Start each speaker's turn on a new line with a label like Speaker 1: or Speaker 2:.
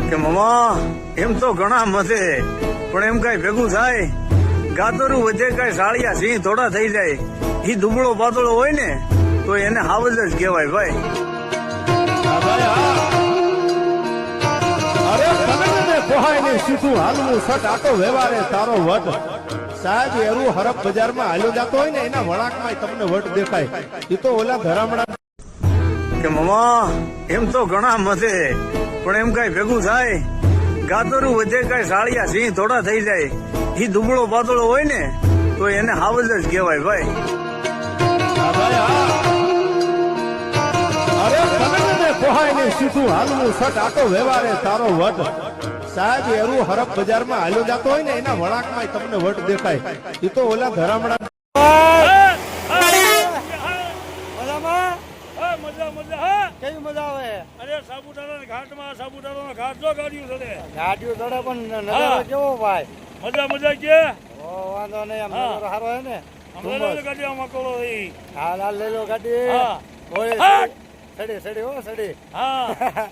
Speaker 1: કે મમા એમ તો ઘણા મથે પણ એમ કઈ ભેગું થાય ગાતરું વચ્ચે કઈ સાળિયા સિંહ થોડા થઈ જાય ઈ દુબળો પાતળો હોય ને તો એને હાવજ જ કહેવાય ભાઈ.
Speaker 2: અરે તમે પોહાય ને સીધું હાલવું સટ આટો વ્યવહારે તારો વટ સાહેબ એરું હરફ બજારમાં હાલ્યો જતો હોય ને એના વળાકમાં તમને વટ દેખાય એ તો ઓલા ધરામણા
Speaker 1: કે મમા એમ તો ઘણા મથે પણ એમ કઈ ભેગું થાય ગાતરું વચ્ચે કઈ સાળિયા સિંહ થોડા થઈ જાય ઈ દુબળો પાતળો હોય ને તો એને હાવજ જ કહેવાય ભાઈ.
Speaker 2: અરે તમે પોહાય ને સીધું હાલવું સટ આટો વ્યવહારે તારો વટ સાહેબ એરું હરફ બજારમાં હાલ્યો જતો હોય ને એના વળાકમાં તમને વટ દેખાય એ તો ઓલા ધરામણા
Speaker 3: કેવી મજા આવે?
Speaker 4: અરે સાબુતારા ઘાટમાં સાબુતારા ઘાટ જો ગાડીઓ ચડે
Speaker 3: ગાડીઓ ચડે પણ નજારો કેવો ભાઈ?
Speaker 4: મજા કે
Speaker 3: વાંધો નહીં, આમ નજારો સારો હે ને.
Speaker 4: ગાડી આમાં કોલો રહી
Speaker 3: હાલ લઈ લો ગાડી.
Speaker 4: હા.
Speaker 3: સડી હો સડી.
Speaker 4: હા